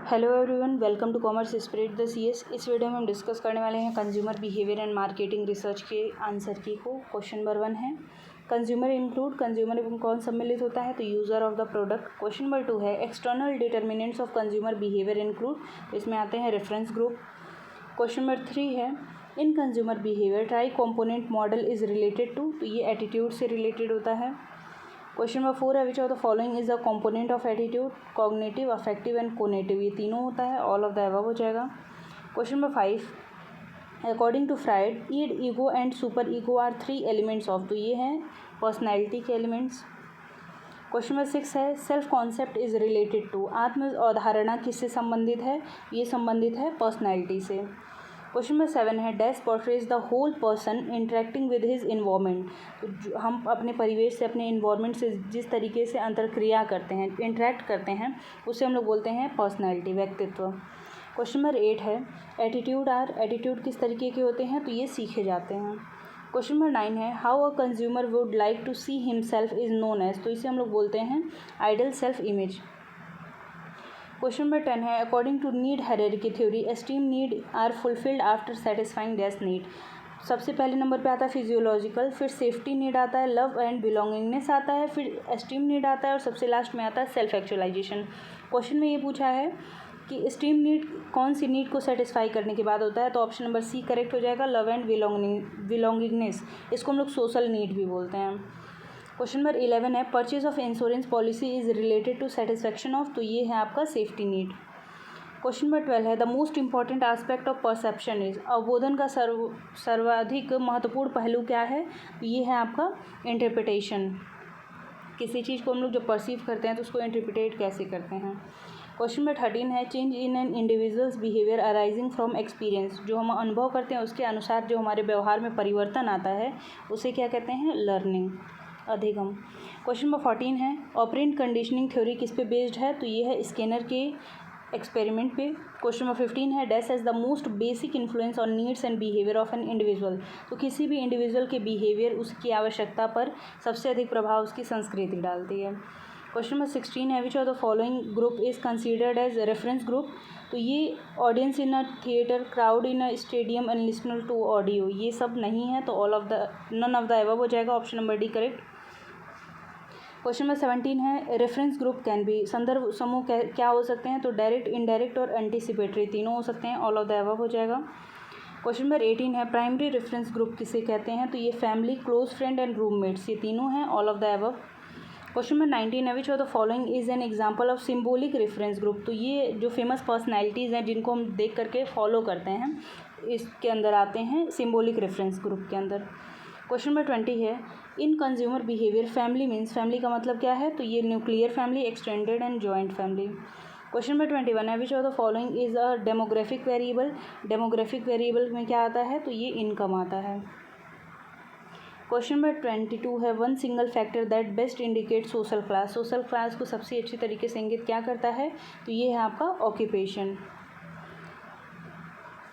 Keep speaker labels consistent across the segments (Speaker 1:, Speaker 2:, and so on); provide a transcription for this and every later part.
Speaker 1: Hello everyone, welcome to commerce spirit the CS. इस video में हम डिस्कस करने वाले हैं consumer behaviour and marketing research के आंसर की को। क्वेश्चन नंबर 1 है कंज्यूमर इंक्लूड, कंज्यूमर में कौन सम्मिलित होता है, तो user of the product. Question number 2 है external determinants of consumer behaviour include, तो इसमें आते हैं रेफरेंस ग्रुप। क्वेश्चन नंबर 3 है in consumer behaviour tri component model is related to, तो ये एटीट्यूड से रिलेटेड होता है। क्वेश्चन नंबर 4 है which of the following is the component of attitude, cognitive, affective and conative, ये तीनों होता है, ऑल ऑफ द अबव हो जाएगा। Question number 5 according to Freud id, ego and super ego are 3 elements of, तो ये हैं पर्सनैलिटी के एलिमेंट्स। क्वेश्चन नंबर 6 है self concept is related to, आत्म अवधारणा किससे संबंधित है, ये संबंधित है पर्सनैलिटी से। क्वेश्चन नंबर 7 है dash portrays the whole person interacting with his environment, तो हम अपने परिवेश से, अपने इन्वायरमेंट से जिस तरीके से अंतर्क्रिया करते हैं, इंटरेक्ट करते हैं, उसे हम लोग बोलते हैं पर्सनैलिटी, व्यक्तित्व। क्वेश्चन नंबर 8 है एटीट्यूड आर, एटीट्यूड किस तरीके के होते हैं, तो ये सीखे जाते हैं। क्वेश्चन नंबर 9 है how a consumer would like to see himself is known as, तो इसे हम लोग बोलते हैं ideal self image. Question number 10 है according to need hierarchy theory esteem need are fulfilled after satisfying dash need, सबसे पहले नंबर पे आता है फिजियोलॉजिकल, फिर सेफ्टी नीड आता है, लव एंड बिलोंगिंगनेस आता है, फिर एस्टीम नीड आता है और सबसे लास्ट में आता है सेल्फ एक्चुअलाइजेशन। क्वेश्चन में ये पूछा है कि एस्टीम नीड कौन सी नीड को सेटिस्फाई करने के बाद होता है, तो ऑप्शन नंबर सी करेक्ट हो जाएगा, लव एंड बिलोंगिंगनेस, इसको हम लोग सोशल नीड भी बोलते हैं। क्वेश्चन नंबर 11 है purchase of insurance policy is related to satisfaction of, तो ये है आपका सेफ्टी नीड। क्वेश्चन नंबर 12 है the most important aspect of perception is, अवबोधन का सर्वाधिक महत्वपूर्ण पहलू क्या है, तो ये है आपका इंटरप्रिटेशन, किसी चीज़ को हम लोग जब परसीव करते हैं तो उसको इंटरप्रिटेट कैसे करते हैं। क्वेश्चन नंबर 13 है change in an individuals behaviour arising from experience, जो हम अनुभव करते हैं उसके अनुसार जो हमारे व्यवहार में परिवर्तन आता है उसे क्या कहते हैं, लर्निंग, अधिगम। क्वेश्चन नंबर 14 है ऑपरेंट कंडीशनिंग थ्योरी किस पे बेस्ड है, तो ये है स्किनर के एक्सपेरिमेंट पे। क्वेश्चन नंबर 15 है dash as the most basic influence on needs and behaviour of an individual, तो किसी भी इंडिविजुअल के बिहेवियर, उसकी आवश्यकता पर सबसे अधिक प्रभाव उसकी संस्कृति डालती है। क्वेश्चन नंबर 16 है which of the following group is considered as reference group, तो ये audience in a theatre, crowd in a stadium and listener to audio, ये सब नहीं है, तो all of the none of the above हो जाएगा, option number D correct. Question number 17 है रेफरेंस ग्रुप कैन बी, संदर्भ समूह क्या हो सकते हैं, तो डायरेक्ट, इनडायरेक्ट और एंटीसिपेटरी, तीनों हो सकते हैं, ऑल ऑफ द अबव हो जाएगा। क्वेश्चन नंबर 18 है प्राइमरी रेफरेंस ग्रुप किसे कहते हैं, तो ये family, close friend and roommates, ये तीनों हैं, all of the above. Question number 19 है which of the following is an example of symbolic reference group, तो ये जो फेमस पर्सनैलिटीज़ हैं जिनको हम देख करके फॉलो करते हैं, इसके अंदर आते हैं सिम्बोलिक रेफरेंस ग्रुप के अंदर। क्वेश्चन नंबर 20 है in consumer behaviour family means, family का मतलब क्या है, तो ये nuclear family, extended and joint family. Question number 21 है which of the following is a demographic variable, demographic variable में क्या आता है, तो ये इनकम आता है। क्वेश्चन नंबर 22 है one single factor that best indicate social class, social class को सबसे अच्छी तरीके से इंगित क्या करता है, तो ये है आपका ऑक्यूपेशन।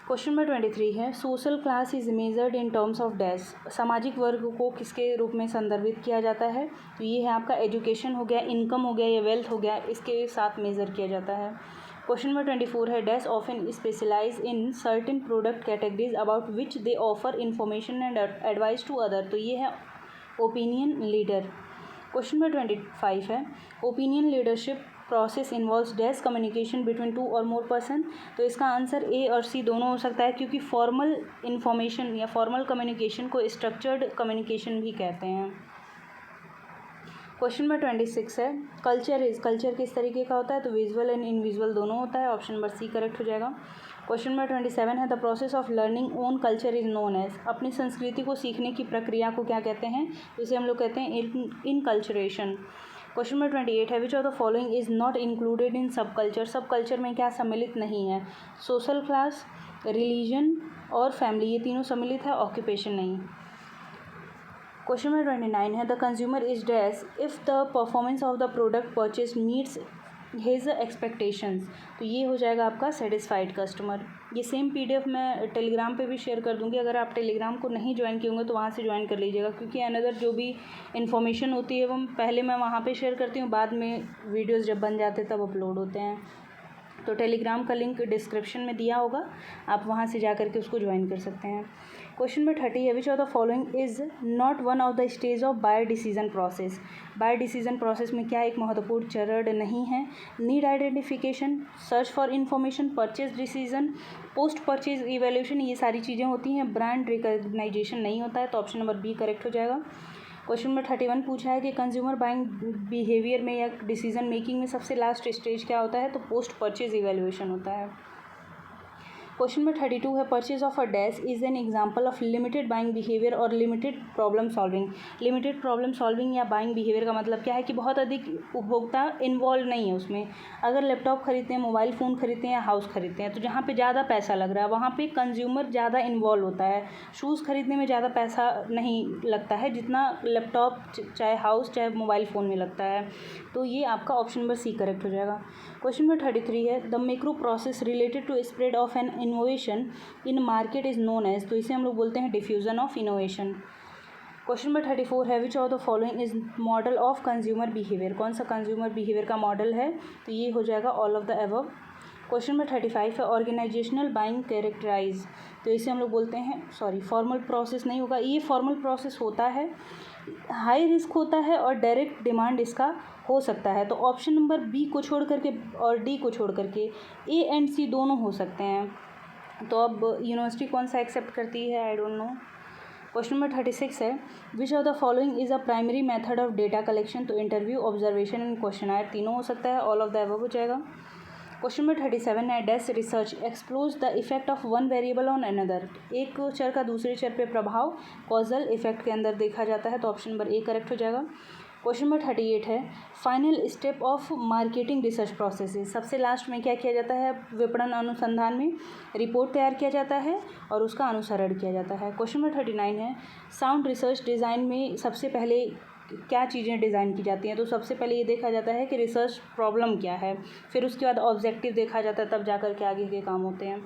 Speaker 1: क्वेश्चन नंबर 23 है social class is measured in terms of dash, सामाजिक वर्ग को किसके रूप में संदर्भित किया जाता है, तो ये है आपका एजुकेशन हो गया, इनकम हो गया या वेल्थ हो गया, इसके साथ मेज़र किया जाता है। क्वेश्चन नंबर 24 है dash often specialise in certain product categories about which they offer information and advice to other, तो ये है ओपिनियन लीडर। क्वेश्चन नंबर 25 है opinion leadership process involves dash communication between two और more person, तो इसका answer A और सी दोनों हो सकता है, क्योंकि फॉर्मल इन्फॉर्मेशन या फॉर्मल कम्युनिकेशन को स्ट्रक्चर्ड कम्युनिकेशन भी कहते हैं। क्वेश्चन नंबर 26 है कल्चर इज, कल्चर किस तरीके का होता है, तो विजुअल एंड इनविजुअल दोनों होता है, ऑप्शन नंबर सी करेक्ट हो जाएगा। क्वेश्चन नंबर 27 है the process of learning own culture is known as, अपनी संस्कृति को सीखने की प्रक्रिया को क्या कहते हैं, इसे हम लोग कहते हैं इनकल्चरेशन। क्वेश्चन नंबर 28 है which of the following is not included in सब कल्चर, सब कल्चर में क्या सम्मिलित नहीं है, सोशल क्लास, रिलीजन और फैमिली, ये तीनों सम्मिलित है, ऑक्यूपेशन नहीं। क्वेश्चन नंबर 29 है the consumer is dash if the performance of the product purchase meets his expectations, तो ये हो जाएगा आपका सेटिस्फाइड कस्टमर। ये सेम PDF मैं टेलीग्राम पे भी शेयर कर दूँगी, अगर आप टेलीग्राम को नहीं ज्वाइन किए होंगे तो वहाँ से ज्वाइन कर लीजिएगा, क्योंकि अनदर जो भी इन्फॉर्मेशन होती है वो पहले मैं वहाँ पे शेयर करती हूँ, बाद में वीडियोज़ जब बन जाते तब अपलोड होते हैं। तो टेलीग्राम का लिंक डिस्क्रिप्शन में दिया होगा, आप वहाँ से जा कर के उसको ज्वाइन कर सकते हैं। क्वेश्चन नंबर 30 है, which of the following is not one of the stage of buyer decision process. Buyer decision process में क्या एक महत्वपूर्ण चरण नहीं है? Need identification, search for information, purchase decision, post purchase evaluation, ये सारी चीज़ें होती हैं। ब्रांड रिकग्नाइजेशन नहीं होता है, तो ऑप्शन नंबर बी करेक्ट हो जाएगा। क्वेश्चन नंबर 31 पूछा है कि कंज्यूमर बाइंग बिहेवियर में या डिसीजन मेकिंग में सबसे लास्ट स्टेज क्या होता है? तो पोस्ट परचेज इवेल्यूएशन होता है। क्वेश्चन नंबर 32 है, purchase of a dash is an example of limited buying behaviour और limited problem solving. Limited problem solving या बाइंग बिहेवियर का मतलब क्या है कि बहुत अधिक उपभोक्ता इन्वॉल्व नहीं है उसमें। अगर लैपटॉप खरीदते हैं, मोबाइल फ़ोन खरीदते हैं या हाउस खरीदते हैं, तो जहाँ पे ज़्यादा पैसा लग रहा है वहाँ पे कंज्यूमर ज़्यादा इन्वॉल्व होता है। शूज़ खरीदने में ज़्यादा पैसा नहीं लगता है जितना लैपटॉप चाहे हाउस चाहे मोबाइल फ़ोन में लगता है। तो ये आपका ऑप्शन नंबर सी करेक्ट हो जाएगा। क्वेश्चन नंबर 33 है, the macro process related to spread of an innovation in market is known as, तो इसे हम लोग बोलते हैं diffusion of innovation. Question number 34 है, which of the following is model of consumer behaviour. कौन सा कंज्यूमर बिहेवियर का मॉडल है? तो ये हो जाएगा all of the above. Question number 35 है, ऑर्गेनाइजेशनल बाइंग कैरेक्टराइज, तो इसे हम लोग बोलते हैं फॉर्मल प्रोसेस नहीं होगा, ये फॉर्मल प्रोसेस होता है, हाई रिस्क होता है और डायरेक्ट डिमांड इसका हो सकता है। तो ऑप्शन नंबर बी को छोड़ करके और डी को छोड़ करके ए एंड सी दोनों हो सकते हैं। तो अब यूनिवर्सिटी कौन सा एक्सेप्ट करती है, I don't know. Question number 36 है, which of the following is a primary method of data collection, तो इंटरव्यू, ऑब्जर्वेशन एंड क्वेश्चनायर तीनों हो सकता है, ऑल ऑफ द अबव हो जाएगा। क्वेश्चन नंबर 37 है, dash research explores the effect of one variable on another, एक चर का दूसरे चर पे प्रभाव कॉजल इफेक्ट के अंदर देखा जाता है, तो ऑप्शन नंबर ए करेक्ट हो जाएगा। क्वेश्चन नंबर 38 है, final step of marketing research processes, सबसे लास्ट में क्या किया जाता है? विपणन अनुसंधान में रिपोर्ट तैयार किया जाता है और उसका अनुसरण किया जाता है। क्वेश्चन नंबर 39 है, साउंड रिसर्च डिज़ाइन में सबसे पहले क्या चीज़ें डिज़ाइन की जाती हैं? तो सबसे पहले ये देखा जाता है कि रिसर्च प्रॉब्लम क्या है, फिर उसके बाद ऑब्जेक्टिव देखा जाता है, तब जा कर के आगे के काम होते हैं।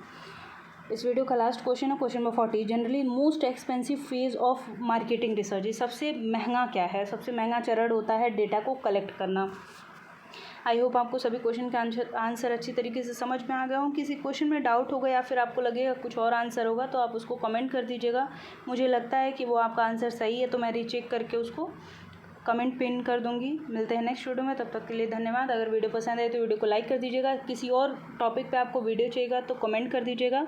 Speaker 1: इस वीडियो का लास्ट क्वेश्चन है question number 40, generally most expensive phase of marketing research, सबसे महंगा क्या है? सबसे महंगा चरण होता है डेटा को कलेक्ट करना। आई होप आपको सभी क्वेश्चन का आंसर अच्छी तरीके से समझ में आ गया हो। किसी क्वेश्चन में डाउट होगा या फिर आपको लगेगा कुछ और आंसर होगा तो आप उसको कमेंट कर दीजिएगा। मुझे लगता है कि वो आपका आंसर सही है तो मैं रीचेक करके उसको कमेंट पिन कर दूंगी। मिलते हैं नेक्स्ट वीडियो में, तब तक के लिए धन्यवाद। अगर वीडियो पसंद आए तो वीडियो को लाइक कर दीजिएगा। किसी और टॉपिक पे आपको वीडियो चाहिएगा तो कमेंट कर दीजिएगा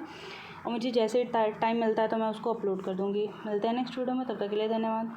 Speaker 1: और मुझे जैसे टाइम मिलता है तो मैं उसको अपलोड कर दूँगी। मिलते हैं नेक्स्ट वीडियो में, तब तक के लिए धन्यवाद।